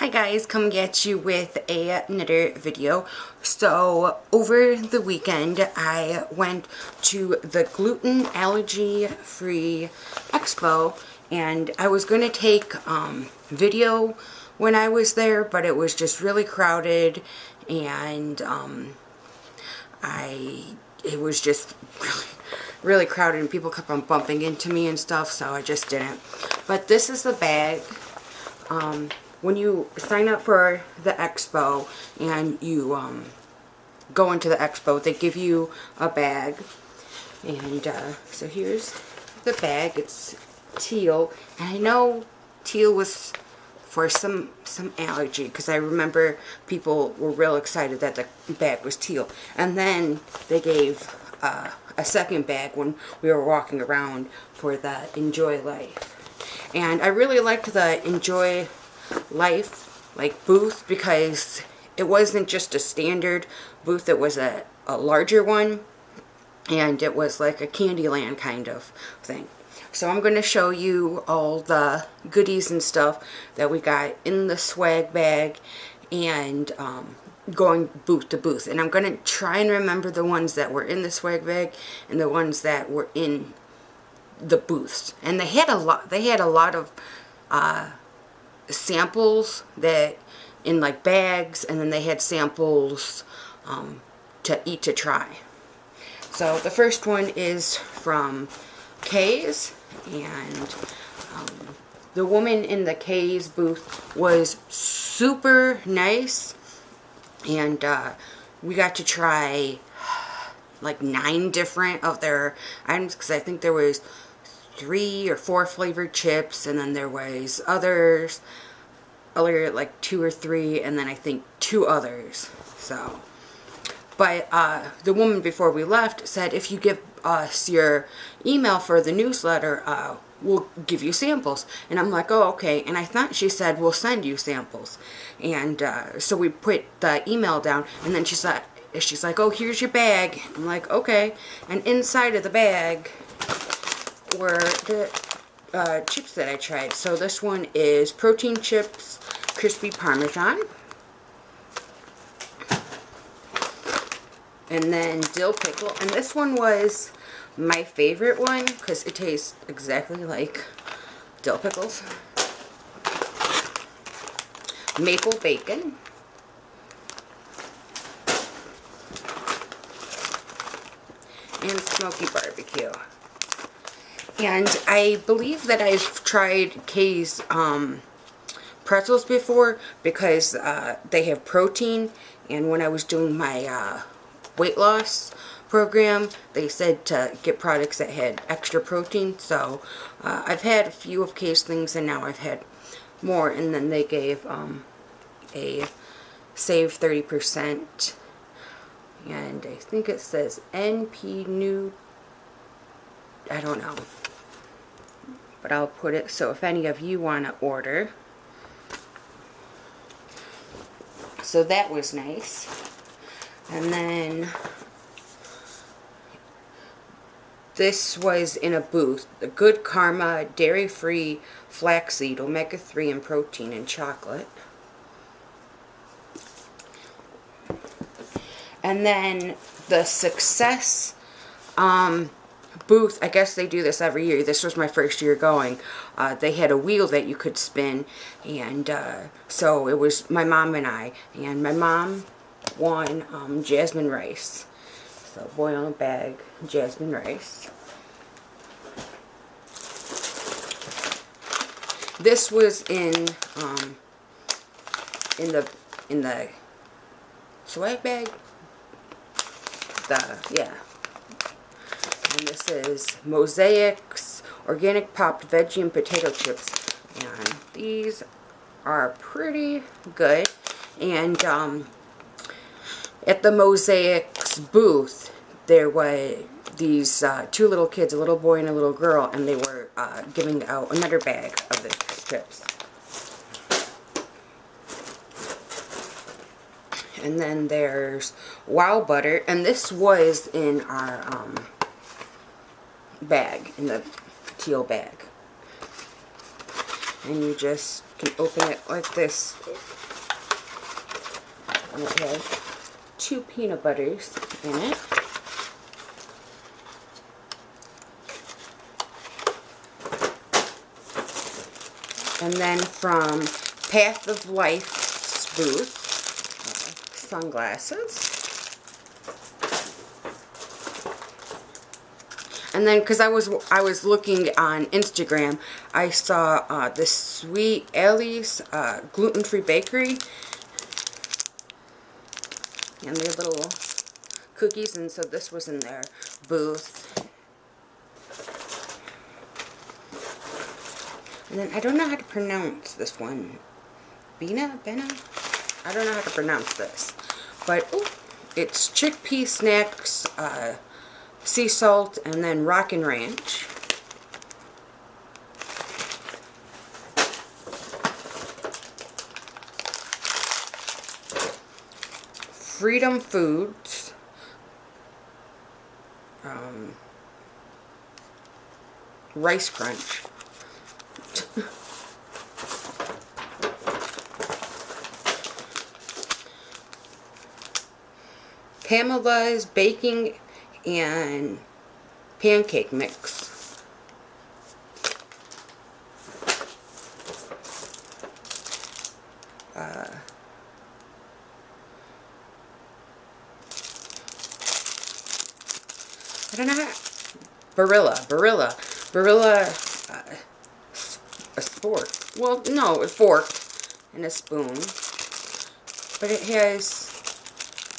Hi guys, coming at you with another video. So over the weekend I went to the gluten allergy free expo, and I was going to take video when I was there, but it was just really crowded, and it was just really crowded and people kept on bumping into me and stuff, so I just didn't. But this is the bag. When you sign up for the expo and you go into the expo, they give you a bag. And so here's the bag. It's teal. And I know teal was for some allergy, because I remember people were real excited that the bag was teal. And then they gave a second bag when we were walking around for the Enjoy Life. And I really liked the Enjoy Life booth, because it wasn't just a standard booth, it was a larger one, and it was like a Candyland kind of thing. So I'm going to show you all the goodies and stuff that we got in the swag bag, and going booth to booth. And I'm going to try and remember the ones that were in the swag bag and the ones that were in the booths. And they had a lot of samples that in like bags, and then they had samples to try. So the first one is from Kay's, and the woman in the Kay's booth was super nice, and we got to try like 9 different of their items, because I think there was 3 or 4 flavored chips, and then there was other like 2 or 3, and then I think 2 others. So, but the woman before we left said, if you give us your email for the newsletter, we'll give you samples. And I'm like, oh, okay. And I thought she said, we'll send you samples. And so we put the email down, and then she's like, oh, here's your bag. I'm like, okay. And inside of the bag were the chips that I tried. So this one is protein chips, crispy Parmesan, and then dill pickle. And this one was my favorite one because it tastes exactly like dill pickles. Maple bacon, and smoky barbecue. And I believe that I've tried Kay's pretzels before, because they have protein, and when I was doing my weight loss program, they said to get products that had extra protein. So I've had a few of Kay's things, and now I've had more. And then they gave a save 30%, and I think it says NP new, I don't know, but I'll put it so if any of you want to order. So that was nice. And then this was in a booth, the Good Karma dairy-free flaxseed, omega-3 and protein and chocolate. And then the Success booth, I guess they do this every year. This was my first year going. They had a wheel that you could spin, and so it was my mom and I, and my mom won jasmine rice. So boil in a bag, jasmine rice. This was in the swag bag. Yeah. And this is Mosaic's organic popped veggie and potato chips, and these are pretty good. And at the Mosaic's booth, there were these 2 little kids, a little boy and a little girl, and they were giving out another bag of the chips. And then there's Wow Butter, and this was in our bag, in the teal bag. And you just can open it like this. And it has 2 peanut butters in it. And then from Path of Life's booth, sunglasses. And then, because I was looking on Instagram, I saw the Sweet Allie's gluten-free bakery, and their little cookies, and so this was in their booth. And then I don't know how to pronounce this one. Bena? I don't know how to pronounce this, but ooh, it's chickpea snacks. Sea salt, and then Rockin' Ranch. Freedom Foods. Rice Crunch. Pamela's Baking and Pancake Mix. I don't know how. Barilla, a fork. Well, no, a fork and a spoon. But it has,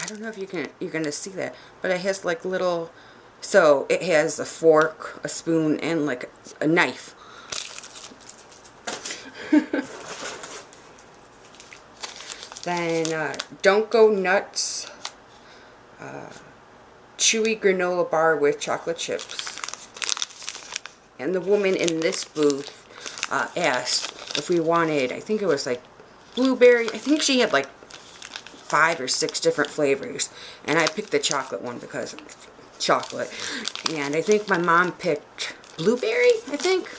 I don't know if you're gonna see that, but it has like little, so it has a fork, a spoon, and like a knife. Then Don't Go Nuts, chewy granola bar with chocolate chips. And the woman in this booth asked if we wanted, I think it was like blueberry. I think she had like 5 or 6 different flavors, and I picked the chocolate one because of chocolate. And I think my mom picked blueberry, I think.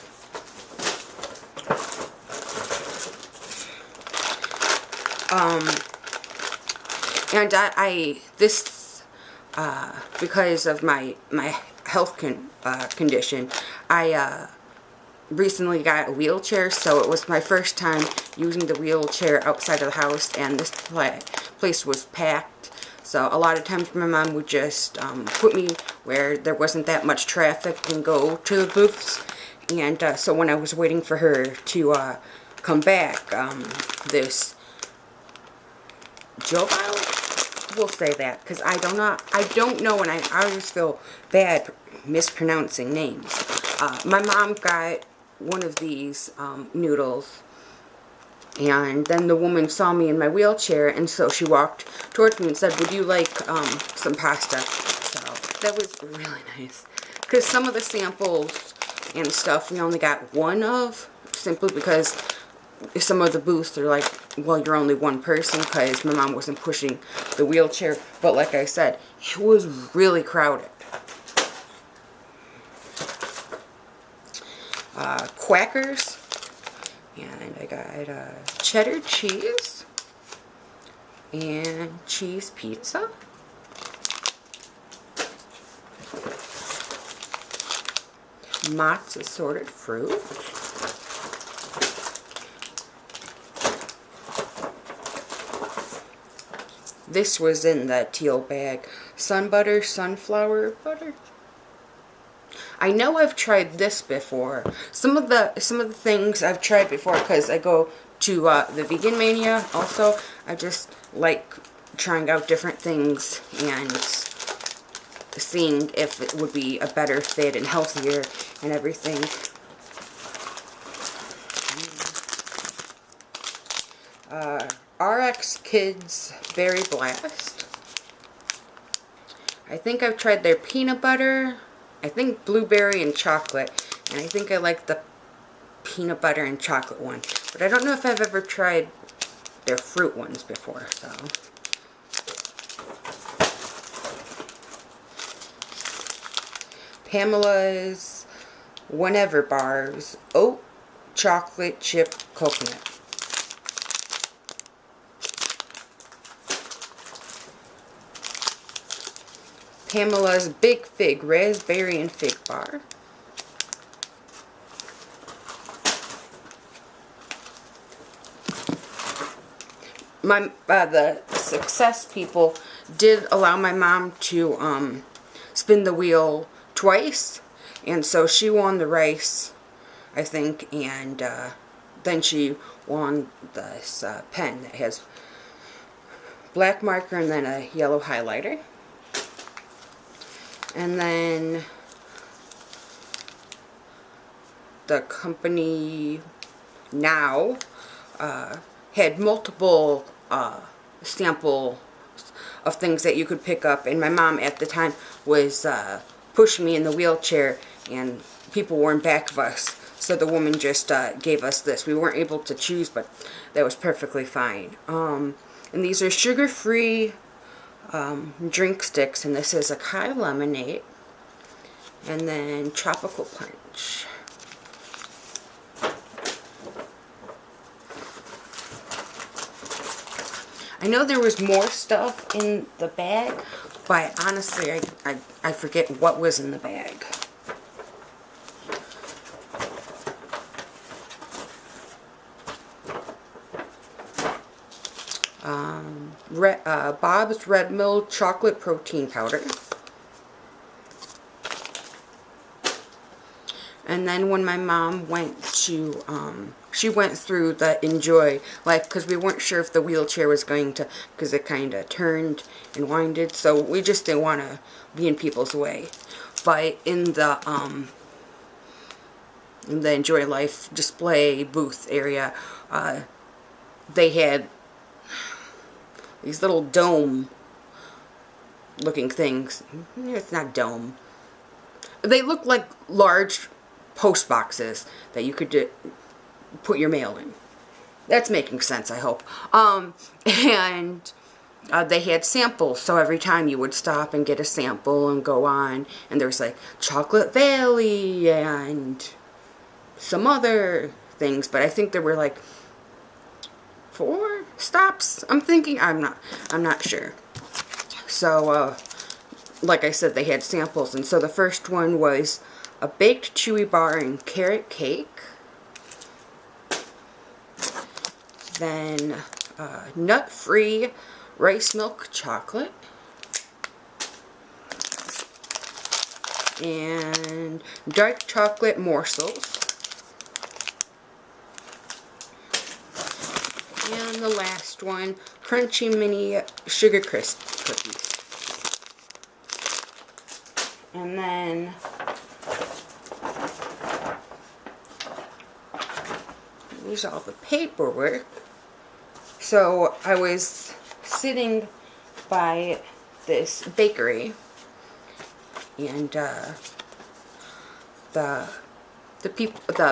And because of my health condition, I recently got a wheelchair, so it was my first time using the wheelchair outside of the house, and this place was packed. So a lot of times my mom would just put me where there wasn't that much traffic and go to the booths. And so when I was waiting for her to come back, this Joe, we'll say that, because I don't know, and I always feel bad mispronouncing names. My mom got one of these noodles, and then the woman saw me in my wheelchair, and so she walked towards me and said, "Would you like some pasta?" So that was really nice, because some of the samples and stuff we only got one of, simply because some of the booths are like, well, you're only one person, because my mom wasn't pushing the wheelchair. But like I said, it was really crowded. Quackers, and I got cheddar cheese and cheese pizza. Mott's assorted fruit. This was in the teal bag. Sun butter, sunflower butter. I know I've tried this before. Some of the things I've tried before, because I go to the Vegan Mania also. I just like trying out different things and seeing if it would be a better fit and healthier and everything. RX Kids Berry Blast. I think I've tried their peanut butter, I think blueberry and chocolate, and I think I like the peanut butter and chocolate one. But I don't know if I've ever tried their fruit ones before, so. Pamela's Whenever Bars, oat chocolate chip coconut. Pamela's Big Fig raspberry and fig bar. The Success people did allow my mom to spin the wheel twice, and so she won the race, I think, and then she won this pen that has black marker and then a yellow highlighter. And then the company now had multiple samples of things that you could pick up, and my mom at the time was pushing me in the wheelchair and people were in back of us, so the woman just gave us this. We weren't able to choose, but that was perfectly fine. And these are sugar-free drink sticks, and this is acai lemonade and then tropical punch. I know there was more stuff in the bag, but honestly, I forget what was in the bag. Bob's Red Mill chocolate protein powder. And then when my mom went to, she went through the Enjoy, like, because we weren't sure if the wheelchair was going to, because it kind of turned and winded, so we just didn't want to be in people's way. But in the Enjoy Life display booth area, they had these little dome looking things. It's not dome. They look like large post boxes that you could put your mail in. That's making sense, I hope. And they had samples, so every time you would stop and get a sample and go on, and there was like Chocolate Valley and some other things, but I think there were like 4 stops. I'm not sure. So like I said, they had samples, and so the first one was a baked chewy bar and carrot cake. Then nut-free rice milk chocolate. And dark chocolate morsels. And the last one, crunchy mini sugar crisp cookies. And then here's all the paperwork. So I was sitting by this bakery, and the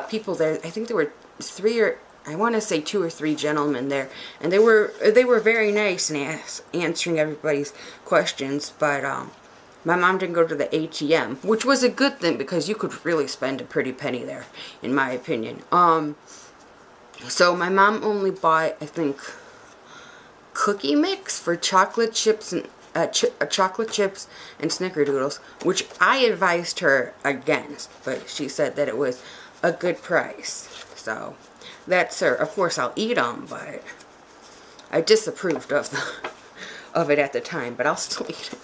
people there, I think there were 2 or 3 gentlemen there, and they were very nice and answering everybody's questions, but my mom didn't go to the ATM, which was a good thing because you could really spend a pretty penny there, in my opinion. So my mom only bought, I think, cookie mix for chocolate chips and chocolate chips and snickerdoodles, which I advised her against, but she said that it was a good price. So that's her. Of course, I'll eat them, but I disapproved of it at the time, but I'll still eat it.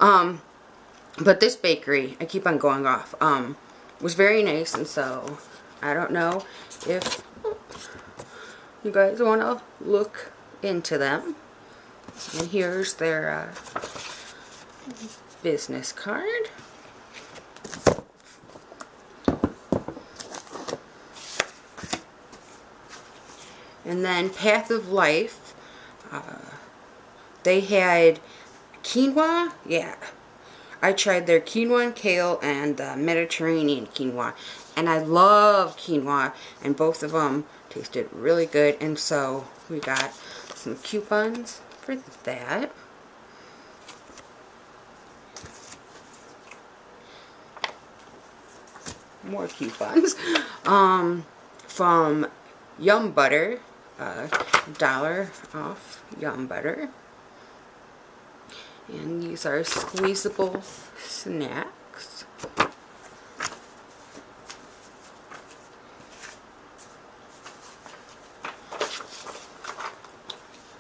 But this bakery, I keep on going off, was very nice, and so I don't know if you guys want to look into them. And here's their business card. And then Path of Life, they had quinoa. Yeah, I tried their quinoa and kale and Mediterranean quinoa, and I love quinoa, and both of them tasted really good, and so we got some coupons for that. More coupons. from Yum Butter, $1 off Yum Butter. And these are squeezable snacks.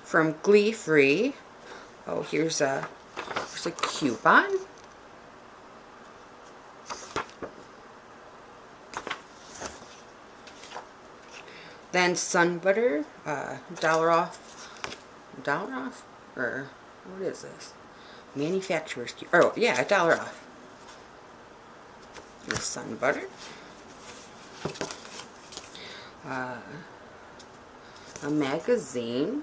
From Glee Free. Oh, here's a coupon. Then Sun Butter, $1 off. $1 off? Or what is this? Manufacturer's. Oh, yeah, $1 off. The Sun Butter. A magazine.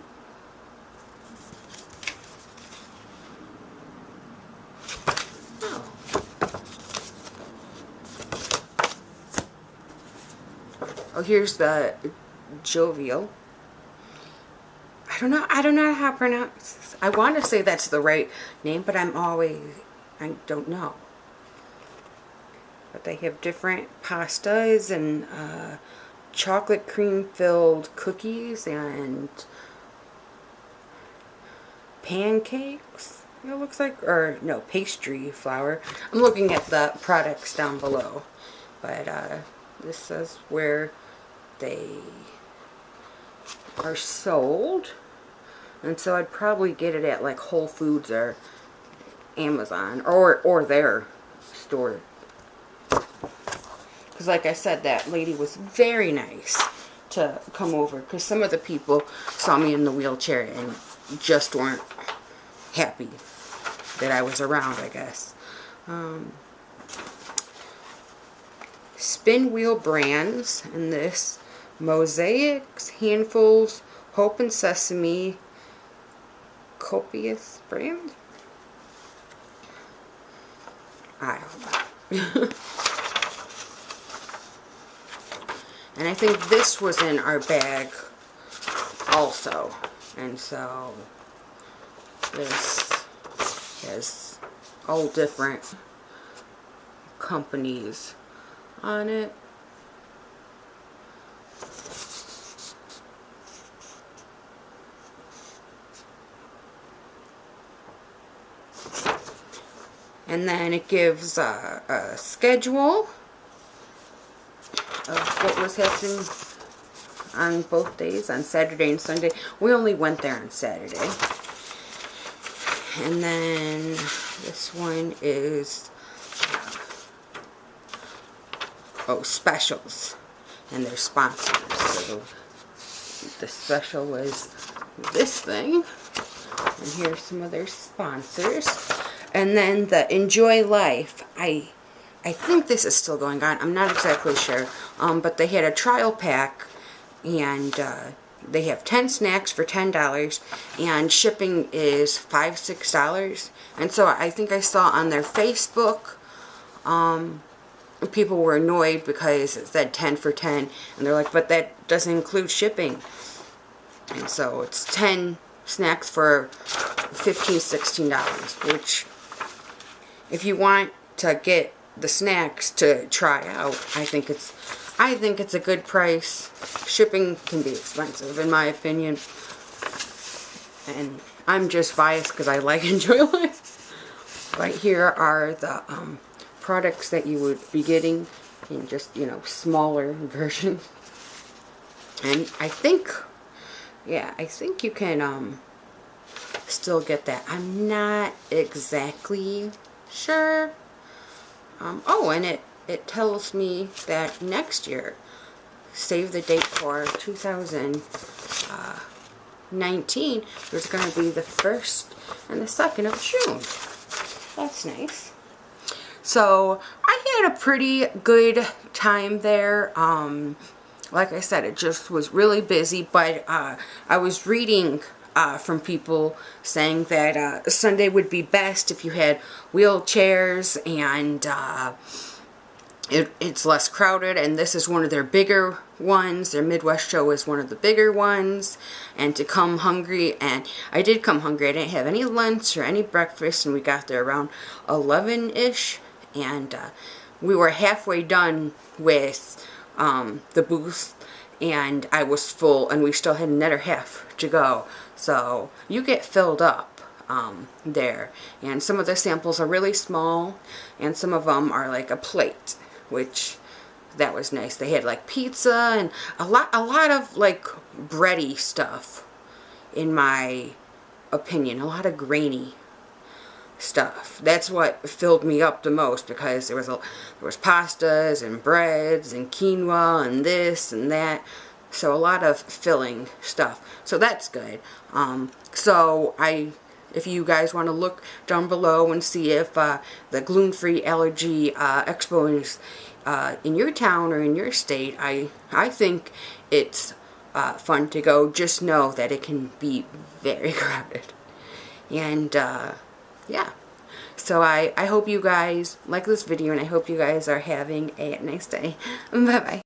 Oh, here's the Jovial. I don't know how to pronounce this. I want to say that's the right name, but I don't know. But they have different pastas and chocolate cream filled cookies and pancakes, it looks like, or no, pastry flour. I'm looking at the products down below, but this says where they are sold, and so I'd probably get it at like Whole Foods or Amazon or their store, because like I said, that lady was very nice to come over, because some of the people saw me in the wheelchair and just weren't happy that I was around, I guess. Spin Wheel brands, and this Mosaics, Handfuls, Hope and Sesame, Copious brands. I don't know. And I think this was in our bag also, and so this has all different companies on it. And then it gives a schedule of what was happening on both days, on Saturday and Sunday. We only went there on Saturday. And then this one is specials, and they're sponsors. So the special was this thing, and here's some of their sponsors. And then the Enjoy Life, I think this is still going on, I'm not exactly sure, but they had a trial pack, and they have 10 snacks for $10, and shipping is $5-6. And so I think I saw on their Facebook, people were annoyed because it said 10 for 10, and they're like, but that doesn't include shipping. And so it's 10 snacks for $15-16, which, if you want to get the snacks to try out, I think it's a good price. Shipping can be expensive, in my opinion, and I'm just biased because I like Enjoy Life. Right here are the products that you would be getting in just, smaller version. And I think you can still get that. I'm not exactly sure. Oh, and it tells me that next year, save the date for 2019, there's going to be the 1st and the 2nd of June. That's nice. So I had a pretty good time there. Like I said, it just was really busy, but I was reading from people saying that Sunday would be best if you had wheelchairs, and it's less crowded, and this is one of their bigger ones. Their Midwest show is one of the bigger ones, and to come hungry, and I did come hungry. I didn't have any lunch or any breakfast, and we got there around 11-ish, and we were halfway done with the booth, and I was full, and we still had another half to go. So you get filled up there, and some of the samples are really small, and some of them are like a plate, which that was nice. They had like pizza and a lot of like bready stuff, in my opinion, a lot of grainy stuff. That's what filled me up the most, because there was pastas and breads and quinoa and this and that, so a lot of filling stuff. So that's good. If you guys want to look down below and see if the gluten-free allergy expo is in your town or in your state, I think it's fun to go. Just know that it can be very crowded. And yeah, so I hope you guys like this video, and I hope you guys are having a nice day. Bye bye.